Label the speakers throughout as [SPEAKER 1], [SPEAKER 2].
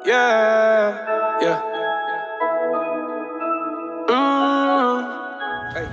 [SPEAKER 1] Yeah, yeah. Hey.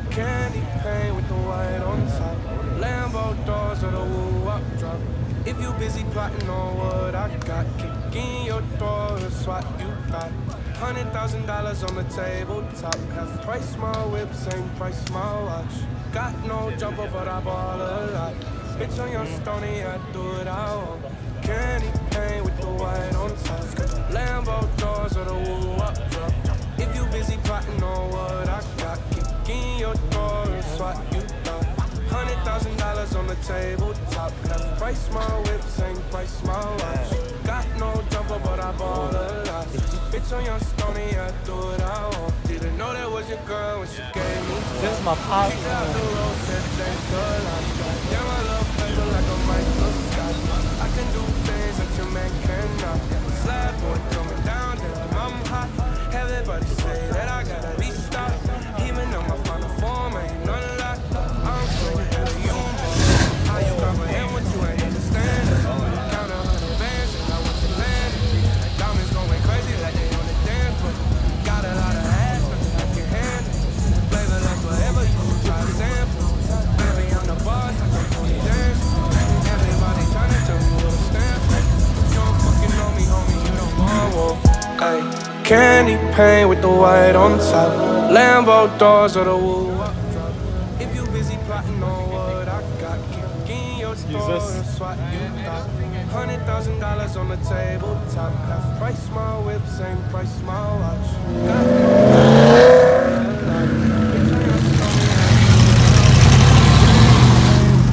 [SPEAKER 1] Candy paint with the white on top. Lambo doors or the woo-wop drop. If you busy plotting on what I got, kick in your door and swat you got. $100,000 on the tabletop. Half price my whip, same price my watch. Got no jumper, but I ball a lot. Bitch on your stony, I do it all. Candy paint with the white on top. Lambo doors or the woo-wop drop. If you busy plotting on what I got, kick in your door and swat you thought. $100,000 on the tabletop. Half price my whip, same price my watch. Got no jumper, but I ball a lot. Bitch on your stony, I do it all. Didn't know that was your girl when she gave me.
[SPEAKER 2] This is my pop.
[SPEAKER 1] Kicked out the road, said thanks a lot. Damn, I love paper like a microscope. I can do things that your man cannot. Slab boy coming down, damn, I'm hot. Everybody say that I gotta be stopped. Even though my final form ain't none of that. I'm so ahead of you, boy. How you comprehend what you ain't understanding? Count 100 bands and I want you landing. Diamonds going crazy like they on the dance floor. Got a lot of ass, nothing I can handle. Flavor like whatever you try to sample. Baby, I'm the boss, I can only dance. Everybody tryna tell me what I stand for. You don't fucking know me, homie, you don't want war. Ay. Candy paint with the white on top. Lambo doors or the woo-wop drop. If you busy plotting on what I got, kick in your door and swat you thought. $100,000 on the tabletop. Half price my whip, same price my watch. Got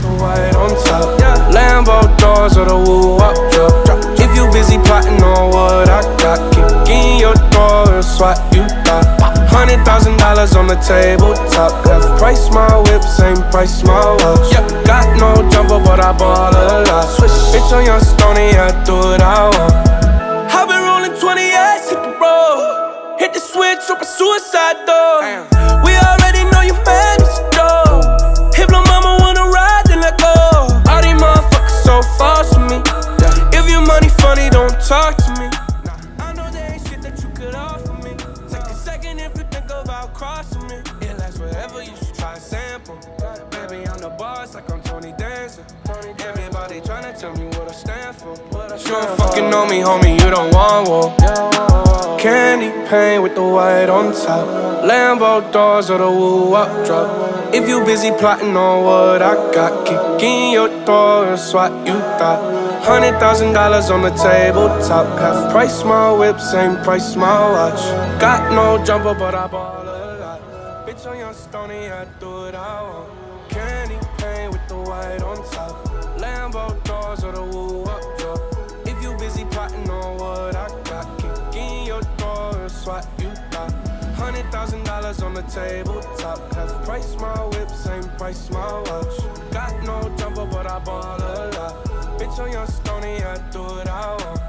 [SPEAKER 1] no white on top. Lambo doors or the woo-wop drop. If you busy plotting on what I got, kick in your door and swat you thought. $100,000 on the tabletop. Half price my whip, same price my watch. Got no jumper, but I ball a lot. Bitch on your stony, I do it I want. I've been rolling 28, hit the road. Hit the switch, open suicide door. We already know you mad as a dog. If no mama wanna ride, then let go. All these motherfuckers so false to me. If your money funny, don't talk to me. I know there ain't shit that you could offer me. Take a second if you think about crossing me. It lasts forever, you should try a sample. Baby, I'm the boss, like I'm Tony Dancer. Everybody tryna tell me what I stand for. You don't fucking know me, homie, you don't want war. Candy paint with the white on top. Lambo doors or the woo-wop drop. If you busy plotting on what I got, kick in your door and swat you thought. $100,000 on the tabletop. Half price my whip, same price my watch. Got no jumper, but I ball a lot. Bitch on your stony, I do it I want. Candy paint with the white on top. Lambo doors or the woo-wop drop. If you busy plotting on what I got, kick in your door and swat you thought. $100,000 on the tabletop. Half price my whip, same price my watch. Got no jumper, but I ball a lot. Bitch on your stony, I do it I want.